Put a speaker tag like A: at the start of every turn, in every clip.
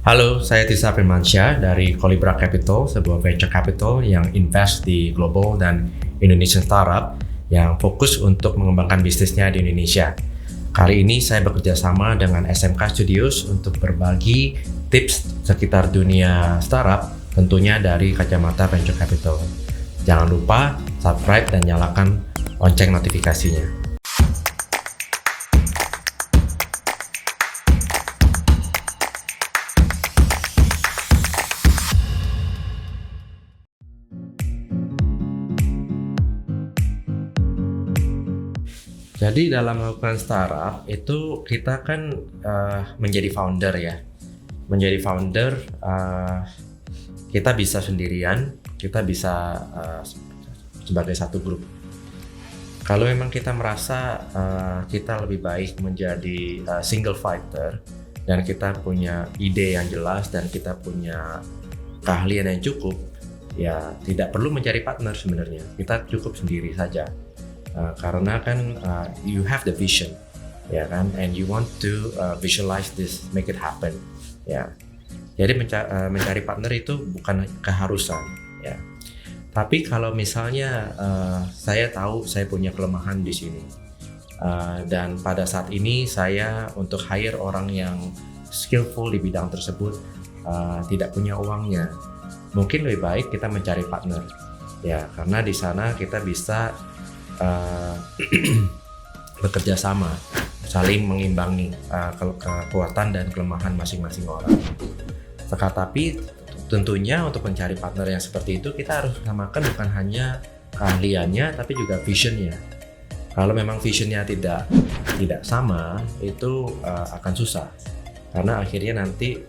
A: Halo, saya Tisa Firmansyah dari Kolibra Capital, sebuah venture capital yang invest di global dan Indonesian startup yang fokus untuk mengembangkan bisnisnya di Indonesia. Kali ini saya bekerja sama dengan SMK Studios untuk berbagi tips sekitar dunia startup, tentunya dari kacamata venture capital. Jangan lupa subscribe dan nyalakan lonceng notifikasinya. Jadi dalam melakukan startup itu kita kan menjadi founder ya. Menjadi founder kita bisa sendirian, kita bisa sebagai satu grup. Kalau memang kita merasa kita lebih baik menjadi single fighter dan kita punya ide yang jelas dan kita punya keahlian yang cukup, ya tidak perlu mencari partner sebenarnya. Kita cukup sendiri saja. Karena kan you have the vision, ya kan, and you want to visualize this, make it happen, ya. Jadi mencari partner itu bukan keharusan, ya. Tapi kalau misalnya saya tahu saya punya kelemahan di sini, dan pada saat ini saya untuk hire orang yang skillful di bidang tersebut tidak punya uangnya, mungkin lebih baik kita mencari partner, ya, karena di sana kita bisa bekerja sama, saling mengimbangi kekuatan dan kelemahan masing-masing orang. Tapi tentunya untuk mencari partner yang seperti itu kita harus samakan bukan hanya keahliannya tapi juga visionnya. Kalau memang visionnya tidak sama, itu akan susah karena akhirnya nanti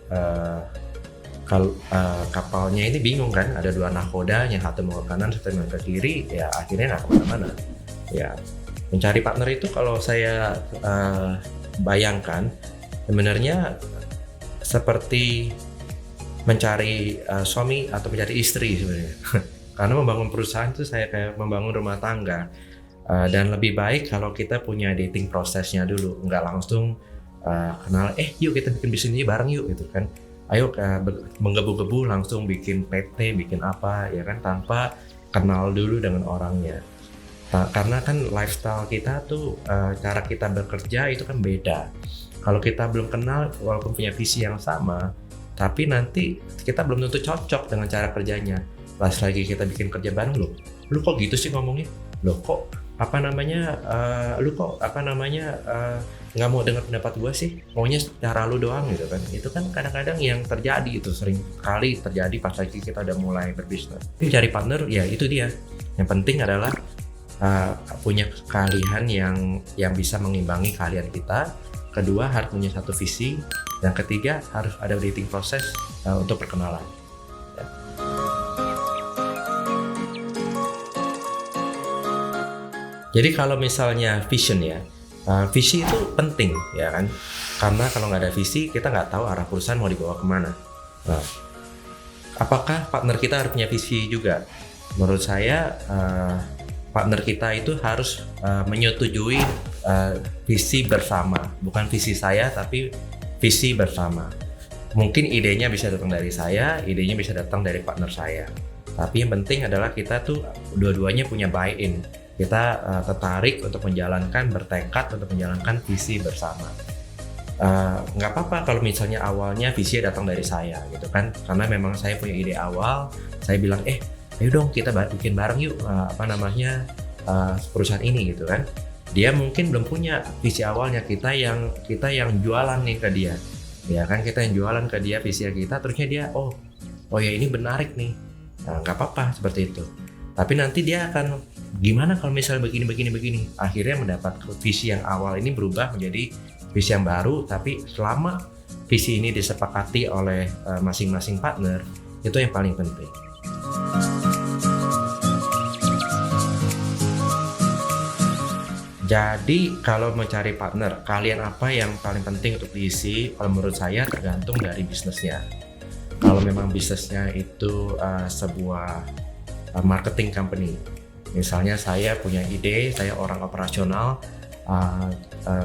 A: kapalnya ini bingung kan, ada dua nahkoda, yang satu mau ke kanan, satu mau ke kiri, ya akhirnya nggak kemana-mana. Ya, mencari partner itu kalau saya bayangkan sebenarnya seperti mencari suami atau mencari istri sebenarnya. Karena membangun perusahaan itu saya kayak membangun rumah tangga, dan lebih baik kalau kita punya dating prosesnya dulu, nggak langsung kenal, yuk kita bikin bisnis ini bareng yuk gitu kan. Ayo menggebu-gebu langsung bikin PT, bikin apa ya kan, tanpa kenal dulu dengan orangnya. Karena kan lifestyle kita tuh, cara kita bekerja itu kan beda. Kalau kita belum kenal, walaupun punya visi yang sama, tapi nanti kita belum tentu cocok dengan cara kerjanya. Pas lagi kita bikin kerja bareng, lu kok gitu sih ngomongnya? Lu kok nggak mau dengar pendapat gue sih, maunya cara lu doang gitu kan. Itu kan kadang-kadang yang terjadi, itu sering kali terjadi pas lagi kita udah mulai berbisnis. Cari partner ya itu dia, yang penting adalah punya keahlian yang bisa mengimbangi keahlian kita. Kedua, harus punya satu visi. Yang ketiga, harus ada dating proses untuk perkenalan ya. Jadi kalau misalnya vision ya, visi itu penting ya kan, karena kalau nggak ada visi kita nggak tahu arah perusahaan mau dibawa kemana. Nah, apakah partner kita harus punya visi juga? Menurut saya partner kita itu harus menyetujui visi bersama, bukan visi saya tapi visi bersama. Mungkin idenya bisa datang dari saya, idenya bisa datang dari partner saya. Tapi yang penting adalah kita tuh dua-duanya punya buy-in. Kita tertarik untuk bertekad untuk menjalankan visi bersama. Nggak apa-apa kalau misalnya awalnya visi datang dari saya gitu kan, karena memang saya punya ide awal, saya bilang ayo dong kita bikin bareng yuk perusahaan ini gitu kan. Dia mungkin belum punya visi awalnya, kita yang jualan nih ke dia, ya kan, kita yang jualan ke dia visi kita, terusnya dia oh ya ini menarik nih. Nah, nggak apa-apa seperti itu. Tapi nanti dia akan gimana kalau misalnya begini, akhirnya mendapat visi yang awal ini berubah menjadi visi yang baru. Tapi selama visi ini disepakati oleh masing-masing partner, itu yang paling penting. Jadi kalau mencari partner, keahlian apa yang paling penting untuk diisi? Kalau menurut saya tergantung dari bisnisnya. Kalau memang bisnisnya itu sebuah marketing company, misalnya saya punya ide, saya orang operasional,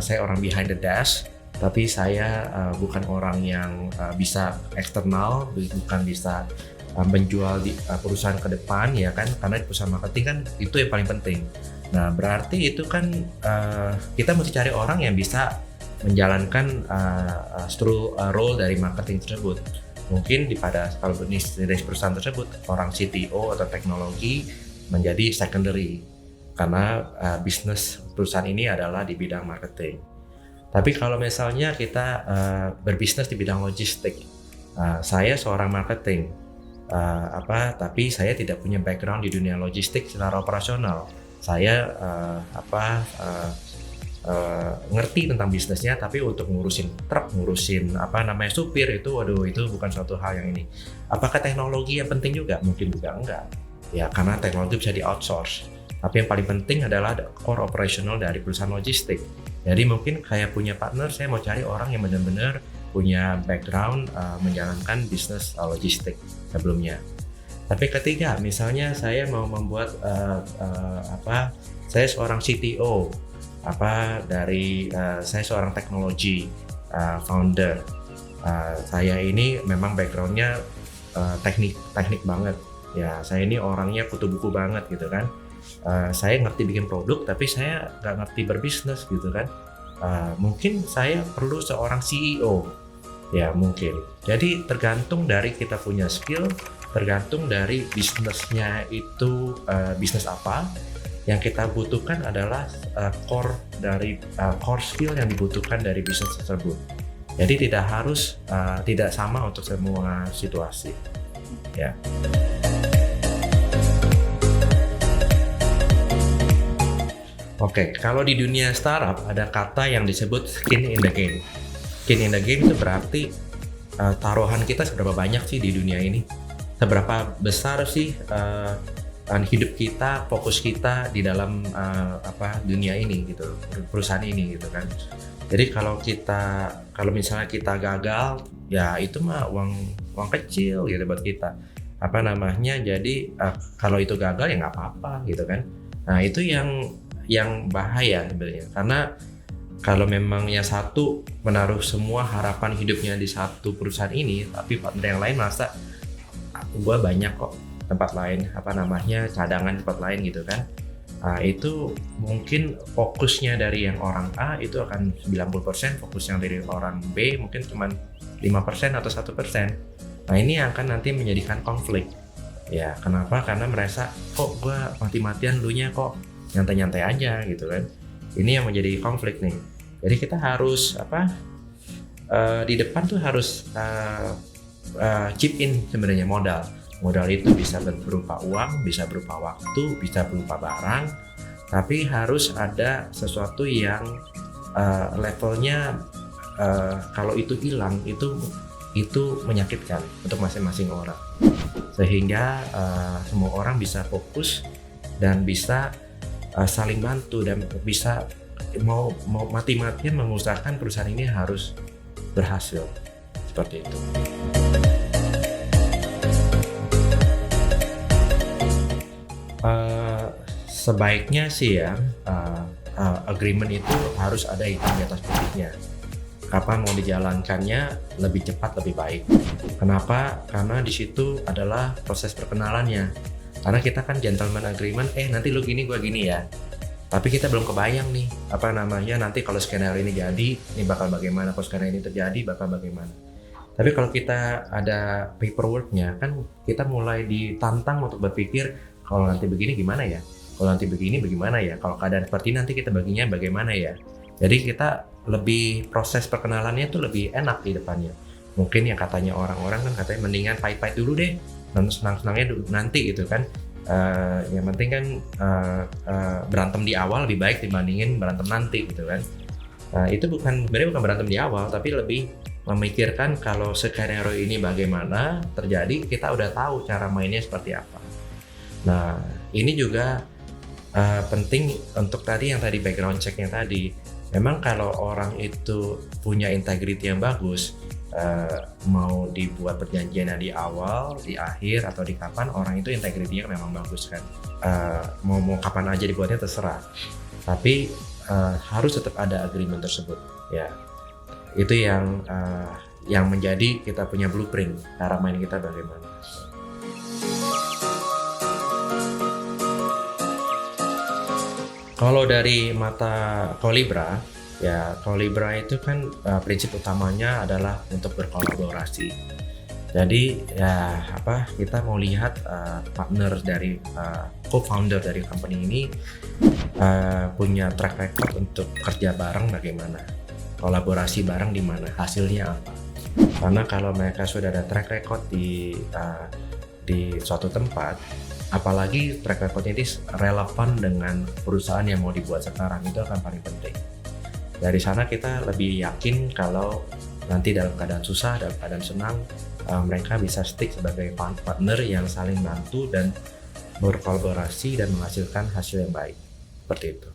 A: saya orang behind the desk, tapi saya bukan orang yang bisa eksternal, bukan bisa menjual di perusahaan ke depan ya kan, karena di perusahaan marketing kan itu yang paling penting. Nah berarti itu kan kita mesti cari orang yang bisa menjalankan role dari marketing tersebut. Mungkin pada kalau bisnis dari perusahaan tersebut orang CTO atau teknologi menjadi secondary karena bisnis perusahaan ini adalah di bidang marketing. Tapi kalau misalnya kita berbisnis di bidang logistik, saya seorang marketing, tapi saya tidak punya background di dunia logistik secara operasional. Saya ngerti tentang bisnisnya, tapi untuk ngurusin truk, ngurusin supir itu, waduh itu bukan suatu hal yang ini. Apakah teknologi yang penting juga? Mungkin juga enggak. Ya karena teknologi bisa di outsource. Tapi yang paling penting adalah core operational dari perusahaan logistik. Jadi mungkin kayak punya partner, saya mau cari orang yang benar-benar punya background menjalankan bisnis logistik sebelumnya. Tapi ketiga, misalnya saya mau membuat saya seorang CTO, saya seorang teknologi founder. Saya ini memang backgroundnya teknik banget. Ya, saya ini orangnya kutu buku banget gitu kan. Saya ngerti bikin produk, tapi saya nggak ngerti berbisnis gitu kan. Mungkin saya perlu seorang CEO, ya mungkin. Jadi tergantung dari kita punya skill, tergantung dari bisnisnya itu bisnis apa. Yang kita butuhkan adalah core skill yang dibutuhkan dari bisnis tersebut. Jadi tidak sama untuk semua situasi. Ya. Oke, kalau di dunia startup ada kata yang disebut skin in the game. Skin in the game itu berarti taruhan kita seberapa banyak sih di dunia ini, seberapa besar sih hidup kita, fokus kita di dalam dunia ini gitu, perusahaan ini gitu kan. Jadi kalau misalnya kita gagal, ya itu mah uang kecil gitu buat kita. Jadi kalau itu gagal ya nggak apa-apa gitu kan. Nah itu yang bahaya sebenarnya, karena kalau memang yang satu menaruh semua harapan hidupnya di satu perusahaan ini, tapi partner yang lain merasa gue banyak kok tempat lain, cadangan tempat lain gitu kan. Itu mungkin fokusnya dari yang orang A itu akan 90%, fokus yang dari orang B mungkin cuma 5% atau 1%. Nah ini akan nanti menjadikan konflik. Ya kenapa? Karena merasa kok gue mati-matian, lu nya kok nyantai-nyantai aja gitu kan. Ini yang menjadi konflik nih. Jadi kita harus di depan tuh harus chip in sebenarnya modal. Modal itu bisa berupa uang, bisa berupa waktu, bisa berupa barang. Tapi harus ada sesuatu yang levelnya kalau itu hilang itu menyakitkan untuk masing-masing orang. Sehingga semua orang bisa fokus dan bisa saling bantu dan bisa mau mati-matian mengusahakan perusahaan ini harus berhasil seperti itu. Sebaiknya sih ya agreement itu harus ada hitam di atas putihnya. Kapan mau dijalankannya lebih cepat lebih baik. Kenapa? Karena di situ adalah proses perkenalannya. Karena kita kan gentleman agreement, nanti lu gini gua gini ya. Tapi kita belum kebayang nih nanti kalau skenario ini jadi, ini bakal bagaimana, kalau skenario ini terjadi bakal bagaimana. Tapi kalau kita ada paperworknya kan kita mulai ditantang untuk berpikir kalau nanti begini gimana ya, kalau nanti begini bagaimana ya, kalau keadaan seperti ini nanti kita baginya bagaimana ya. Jadi kita lebih proses perkenalannya itu lebih enak di depannya. Mungkin yang katanya orang-orang kan katanya mendingan pahit-pahit dulu deh, senang-senangnya nanti gitu kan. Yang penting kan berantem di awal lebih baik dibandingin berantem nanti gitu kan. Itu sebenarnya bukan berantem di awal, tapi lebih memikirkan kalau skenario ini bagaimana terjadi, kita udah tahu cara mainnya seperti apa. Nah ini juga penting untuk tadi background checknya tadi. Memang kalau orang itu punya integriti yang bagus, mau dibuat perjanjiannya di awal, di akhir, atau di kapan, orang itu integritinya memang bagus kan. Mau kapan aja dibuatnya terserah. Tapi harus tetap ada agreement tersebut. Ya, Itu yang menjadi kita punya blueprint cara main kita bagaimana. Kalau dari mata Kolibra, ya Kolibra itu kan prinsip utamanya adalah untuk berkolaborasi. Jadi ya kita mau lihat partner dari co-founder dari company ini punya track record untuk kerja bareng bagaimana, kolaborasi bareng di mana, hasilnya apa. Karena kalau mereka sudah ada track record di suatu tempat, apalagi track record ini relevan dengan perusahaan yang mau dibuat sekarang, itu akan paling penting. Dari sana kita lebih yakin kalau nanti dalam keadaan susah, dalam keadaan senang, mereka bisa stick sebagai partner yang saling bantu dan berkolaborasi dan menghasilkan hasil yang baik. Seperti itu.